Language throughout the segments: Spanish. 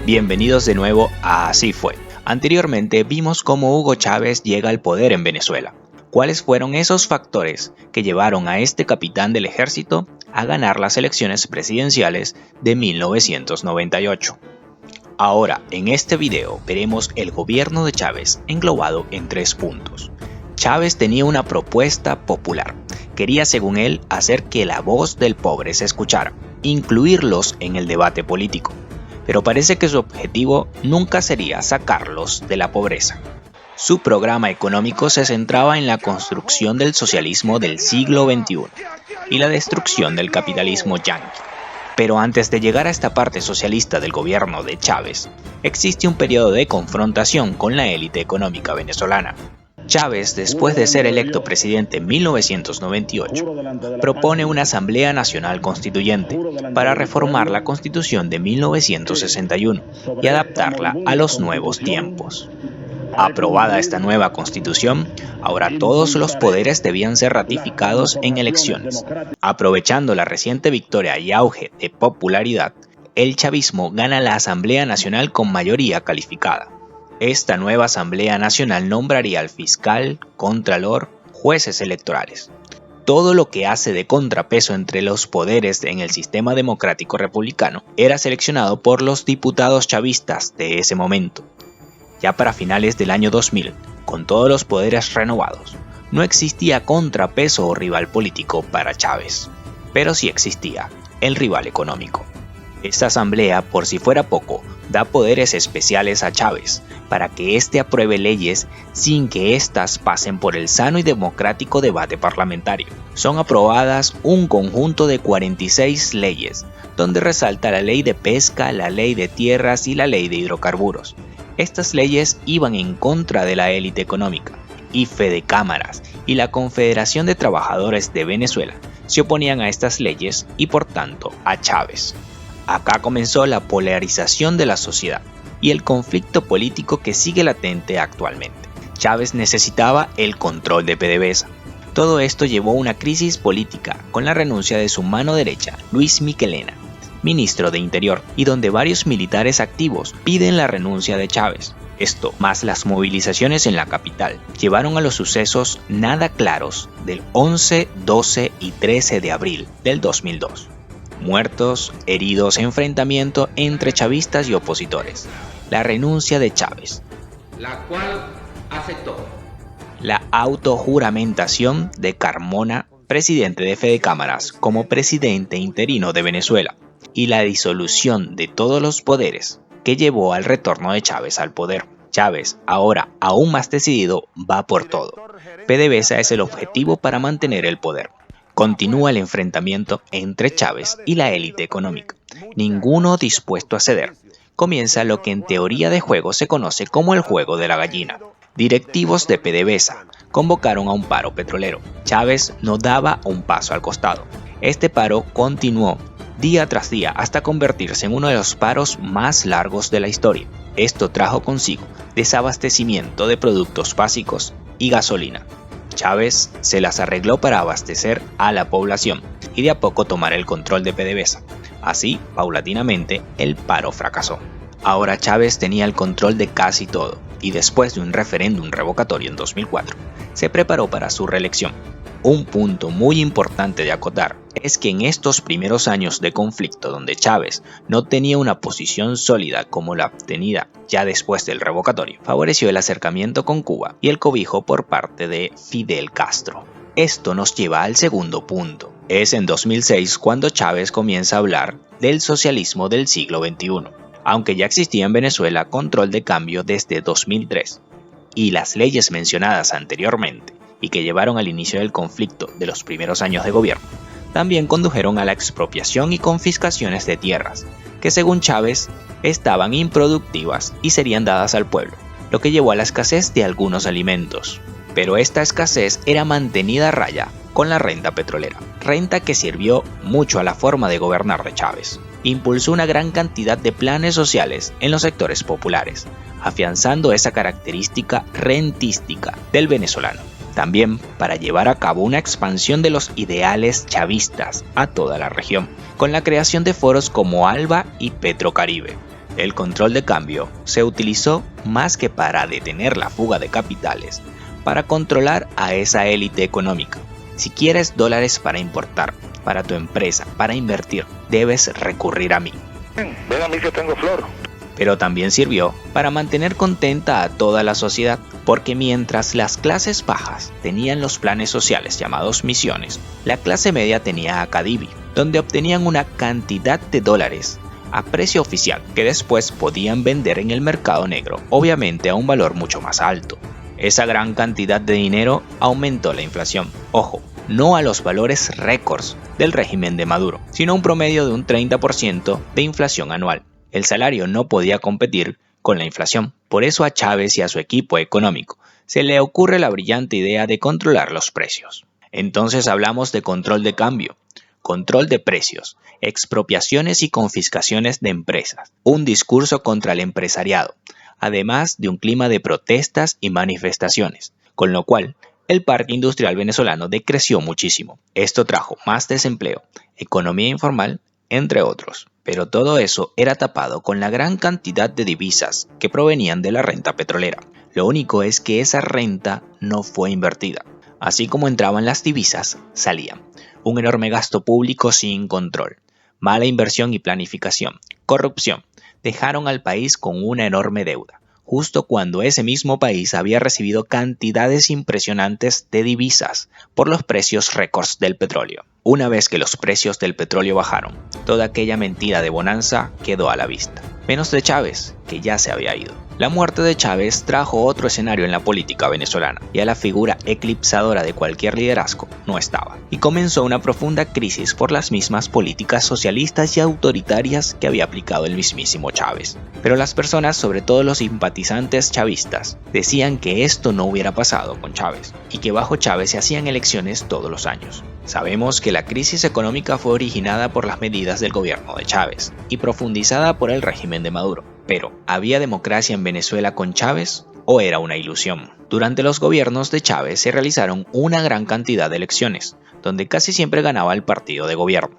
Bienvenidos de nuevo a Así Fue. Anteriormente vimos cómo Hugo Chávez llega al poder en Venezuela. ¿Cuáles fueron esos factores que llevaron a este capitán del ejército a ganar las elecciones presidenciales de 1998? Ahora, en este video veremos el gobierno de Chávez englobado en 3 puntos. Chávez tenía una propuesta popular. Quería, según él, hacer que la voz del pobre se escuchara, incluirlos en el debate político. Pero parece que su objetivo nunca sería sacarlos de la pobreza. Su programa económico se centraba en la construcción del socialismo del siglo XXI y la destrucción del capitalismo yanqui. Pero antes de llegar a esta parte socialista del gobierno de Chávez, existe un periodo de confrontación con la élite económica venezolana. Chávez, después de ser electo presidente en 1998, propone una Asamblea Nacional Constituyente para reformar la Constitución de 1961 y adaptarla a los nuevos tiempos. Aprobada esta nueva Constitución, ahora todos los poderes debían ser ratificados en elecciones. Aprovechando la reciente victoria y auge de popularidad, el chavismo gana la Asamblea Nacional con mayoría calificada. Esta nueva Asamblea Nacional nombraría al fiscal, contralor, jueces electorales. Todo lo que hace de contrapeso entre los poderes en el sistema democrático republicano era seleccionado por los diputados chavistas de ese momento. Ya para finales del año 2000, con todos los poderes renovados, no existía contrapeso o rival político para Chávez, pero sí existía el rival económico. Esta asamblea, por si fuera poco, da poderes especiales a Chávez para que éste apruebe leyes sin que éstas pasen por el sano y democrático debate parlamentario. Son aprobadas un conjunto de 46 leyes, donde resalta la ley de pesca, la ley de tierras y la ley de hidrocarburos. Estas leyes iban en contra de la élite económica, y Fedecámaras y la Confederación de Trabajadores de Venezuela se oponían a estas leyes y por tanto a Chávez. Acá comenzó la polarización de la sociedad y el conflicto político que sigue latente actualmente. Chávez necesitaba el control de PDVSA. Todo esto llevó a una crisis política con la renuncia de su mano derecha, Luis Michelena, ministro de Interior, y donde varios militares activos piden la renuncia de Chávez. Esto, más las movilizaciones en la capital, llevaron a los sucesos nada claros del 11, 12 y 13 de abril del 2002. Muertos, heridos, enfrentamiento entre chavistas y opositores. La renuncia de Chávez, la cual aceptó. La autojuramentación de Carmona, presidente de Fedecámaras, como presidente interino de Venezuela, y la disolución de todos los poderes que llevó al retorno de Chávez al poder. Chávez, ahora aún más decidido, va por todo. PDVSA es el objetivo para mantener el poder. Continúa el enfrentamiento entre Chávez y la élite económica, ninguno dispuesto a ceder. Comienza lo que en teoría de juego se conoce como el juego de la gallina. Directivos de PDVSA convocaron a un paro petrolero. Chávez no daba un paso al costado. Este paro continuó día tras día hasta convertirse en uno de los paros más largos de la historia. Esto trajo consigo desabastecimiento de productos básicos y gasolina. Chávez se las arregló para abastecer a la población y de a poco tomar el control de PDVSA. Así, paulatinamente, el paro fracasó. Ahora Chávez tenía el control de casi todo y después de un referéndum revocatorio en 2004, se preparó para su reelección. Un punto muy importante de acotar es que en estos primeros años de conflicto donde Chávez no tenía una posición sólida como la obtenida ya después del revocatorio, favoreció el acercamiento con Cuba y el cobijo por parte de Fidel Castro. Esto nos lleva al segundo punto. Es en 2006 cuando Chávez comienza a hablar del socialismo del siglo XXI, aunque ya existía en Venezuela control de cambio desde 2003, y las leyes mencionadas anteriormente y que llevaron al inicio del conflicto de los primeros años de gobierno, también condujeron a la expropiación y confiscaciones de tierras, que según Chávez estaban improductivas y serían dadas al pueblo, lo que llevó a la escasez de algunos alimentos. Pero esta escasez era mantenida a raya con la renta petrolera, renta que sirvió mucho a la forma de gobernar de Chávez. Impulsó una gran cantidad de planes sociales en los sectores populares, afianzando esa característica rentística del venezolano. También para llevar a cabo una expansión de los ideales chavistas a toda la región, con la creación de foros como ALBA y Petrocaribe. El control de cambio se utilizó más que para detener la fuga de capitales, para controlar a esa élite económica. Si quieres dólares para importar, para tu empresa, para invertir, debes recurrir a mí. Ven a mí que tengo flor. Pero también sirvió para mantener contenta a toda la sociedad, porque mientras las clases bajas tenían los planes sociales llamados misiones, la clase media tenía a Cadivi, donde obtenían una cantidad de dólares a precio oficial que después podían vender en el mercado negro, obviamente a un valor mucho más alto. Esa gran cantidad de dinero aumentó la inflación. Ojo, no a los valores récords del régimen de Maduro, sino un promedio de un 30% de inflación anual. El salario no podía competir con la inflación. Por eso a Chávez y a su equipo económico se le ocurre la brillante idea de controlar los precios. Entonces hablamos de control de cambio, control de precios, expropiaciones y confiscaciones de empresas, un discurso contra el empresariado, además de un clima de protestas y manifestaciones, con lo cual el parque industrial venezolano decreció muchísimo. Esto trajo más desempleo, economía informal, entre otros. Pero todo eso era tapado con la gran cantidad de divisas que provenían de la renta petrolera. Lo único es que esa renta no fue invertida. Así como entraban las divisas, salían. Un enorme gasto público sin control, mala inversión y planificación, corrupción, dejaron al país con una enorme deuda, justo cuando ese mismo país había recibido cantidades impresionantes de divisas por los precios récords del petróleo. Una vez que los precios del petróleo bajaron, toda aquella mentira de bonanza quedó a la vista, menos de Chávez, que ya se había ido. La muerte de Chávez trajo otro escenario en la política venezolana, y a la figura eclipsadora de cualquier liderazgo no estaba, y comenzó una profunda crisis por las mismas políticas socialistas y autoritarias que había aplicado el mismísimo Chávez. Pero las personas, sobre todo los simpatizantes chavistas, decían que esto no hubiera pasado con Chávez, y que bajo Chávez se hacían elecciones todos los años. Sabemos que la crisis económica fue originada por las medidas del gobierno de Chávez y profundizada por el régimen de Maduro. Pero, ¿había democracia en Venezuela con Chávez o era una ilusión? Durante los gobiernos de Chávez se realizaron una gran cantidad de elecciones, donde casi siempre ganaba el partido de gobierno.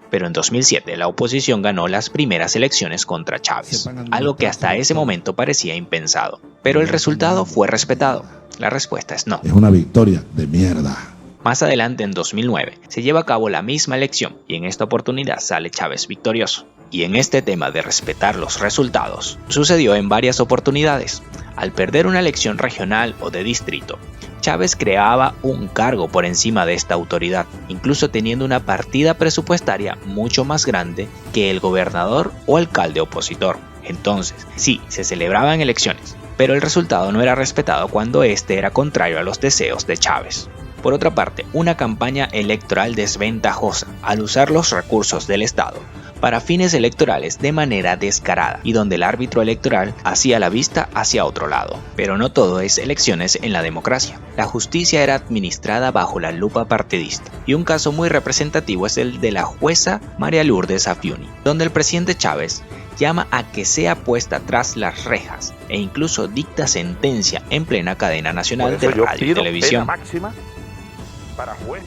Pero en 2007 la oposición ganó las primeras elecciones contra Chávez, algo que hasta ese momento parecía impensado. Pero el resultado fue respetado. La respuesta es no. Es una victoria de mierda. Más adelante, en 2009, se lleva a cabo la misma elección y en esta oportunidad sale Chávez victorioso. Y en este tema de respetar los resultados, sucedió en varias oportunidades. Al perder una elección regional o de distrito, Chávez creaba un cargo por encima de esta autoridad, incluso teniendo una partida presupuestaria mucho más grande que el gobernador o alcalde opositor. Entonces, sí, se celebraban elecciones, pero el resultado no era respetado cuando este era contrario a los deseos de Chávez. Por otra parte, una campaña electoral desventajosa al usar los recursos del Estado para fines electorales de manera descarada y donde el árbitro electoral hacía la vista hacia otro lado. Pero no todo es elecciones en la democracia. La justicia era administrada bajo la lupa partidista y un caso muy representativo es el de la jueza María Lourdes Afiuni, donde el presidente Chávez llama a que sea puesta tras las rejas e incluso dicta sentencia en plena cadena nacional de radio y televisión.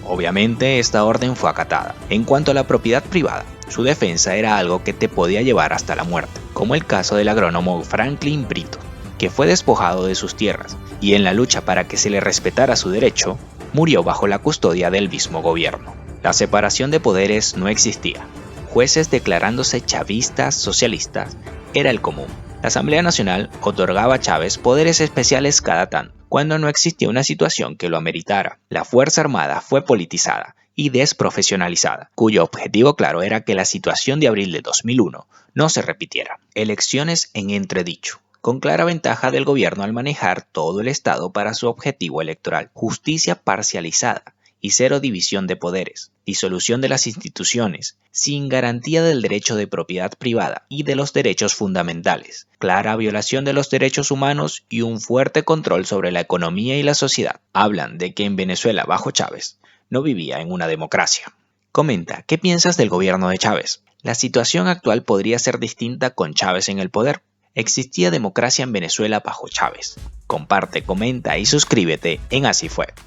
Obviamente esta orden fue acatada. En cuanto a la propiedad privada, su defensa era algo que te podía llevar hasta la muerte, como el caso del agrónomo Franklin Brito, que fue despojado de sus tierras y en la lucha para que se le respetara su derecho, murió bajo la custodia del mismo gobierno. La separación de poderes no existía. Jueces declarándose chavistas, socialistas, era el común. La Asamblea Nacional otorgaba a Chávez poderes especiales cada tanto, cuando no existía una situación que lo ameritara. La Fuerza Armada fue politizada y desprofesionalizada, cuyo objetivo claro era que la situación de abril de 2001 no se repitiera. Elecciones en entredicho, con clara ventaja del gobierno al manejar todo el Estado para su objetivo electoral. Justicia parcializada y cero división de poderes, disolución de las instituciones, sin garantía del derecho de propiedad privada y de los derechos fundamentales, clara violación de los derechos humanos y un fuerte control sobre la economía y la sociedad. Hablan de que en Venezuela bajo Chávez no vivía en una democracia. Comenta, ¿qué piensas del gobierno de Chávez? La situación actual podría ser distinta con Chávez en el poder. ¿Existía democracia en Venezuela bajo Chávez? Comparte, comenta y suscríbete en Así Fue.